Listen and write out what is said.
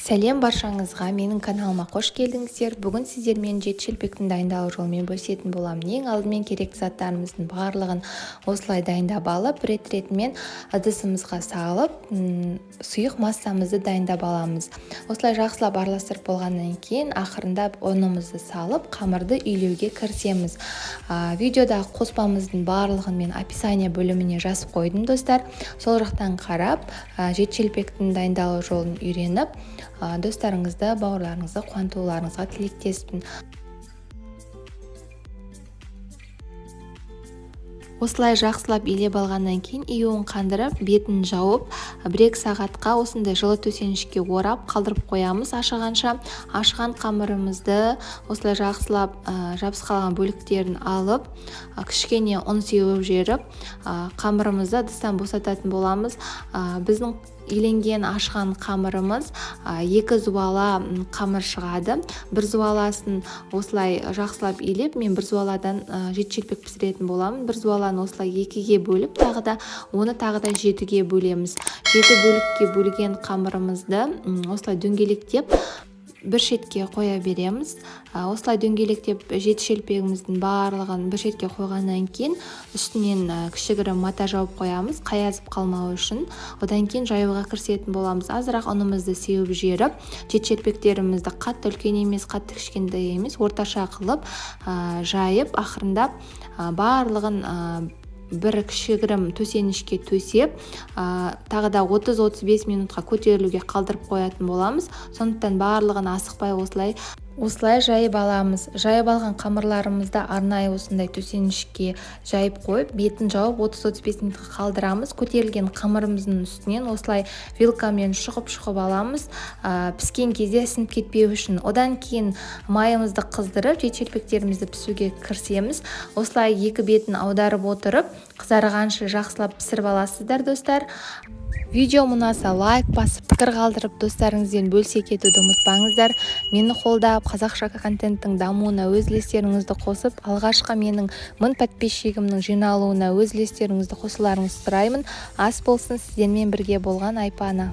Сәлем баршаңызға, менің каналыма қош келдіңіздер. Бүгін сіздермен жет шелпектің дайындалу жолымен бөлісетін боламын. Ең алдымен керекті заттарымыздың барлығын осылай дайындап алып, рет-ретімен ыдысымызға салып, сұйық массамызды дайындап аламыз. Осылай жақсылап араластырып болғаннан кейін ақырындап ұнымызды салып, қамырды үйлеуге кірісеміз. Видеодағы қоспамыздың барлығын мен описание бөліміне жазып қойдым, достар. Сол жақтан қарап, жет шелпектің дайындалу жолын үйреніп, достарыңызды, бауырларыңызды қуантуларыңызға тілектеспін. Осылай жақсылап илеп алғаннан кейін июын қандырып, бетін жауып, 1-2 сағатқа осындай жылы төсенішке орап қалдырып қоямыз ашығанша. Ашыған қамырымызды осылай жақсылап жабысқалған бөліктерін алып, кішкене ұн сеуіп жеріп, қамырымызды ыдыстан босататын боламыз. Біздің иленген ашыған қамырымыз 2 зуала қамыр шығады. 1 зуаласын осылай жақсылап илеп, мен 1 зуаладан жет шелпек пісіретін боламын. 1 зуаланы осылай 2-ге бөліп, оны тағы да 7-ге бөлеміз. 7 бөлікке бөлген қамырымызды осылай дөңгелектеп бір шетке қоя береміз. Осылай дөңгелектеп жет шелпегіміздің барлығын бір шетке қойғаннан кейін үстінен кішігірім мата жауып қоямыз, қаязып қалмау үшін. Одан кейін жаюға кірісетін боламыз. Азырақ ұнымызды сеуіп жеріп, жет шелпектерімізді қатты үлкен емес, қатты кішкентай емес, орташа қылып жайып, ақырындап барлығын бір кішігірім төсенішке төсеп, тағы да 30-35 минутқа көтерілуге қалдырып қоятын боламыз. Сондықтан барлығын асықпай осылай жайып аламыз. Жайып алған қамырларымызды арнайы осындай төсенішке жайып қойып, бетін жауып 30-35 минутқа қалдырамыз. Көтерілген қамырымыздың үстінен осылай вилкамен шұқып аламыз, піскен кезде сынып кетпеу үшін. Одан кейін майымызды қыздырып, жет шелпектерімізді пісуге кірісеміз. Осылай 2 бетін аударып отырып, қызарғанша жақсылап пісіріп аласыздар, достар. Видео ұнаса лайк басып, пікір қалдырып, достарыңызбен бөлісе кетуді ұмытпаңыздар. Мені қолдап, қазақша контенттің дамуына өз үлестеріңізді қосып, алғашқы менің 1000 подписчигімнің жиналуына өз үлестеріңізді қосуларыңызды сұраймын. Ас болсын, сіздермен бірге болған Айпана.